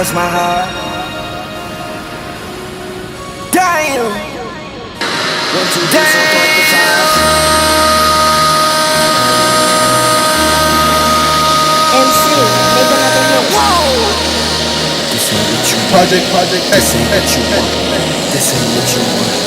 against my heart. Damn. One, two, three, four, five. MC, make another hit. This ain't what you want. Project, This ain't what you want. This ain't what you want.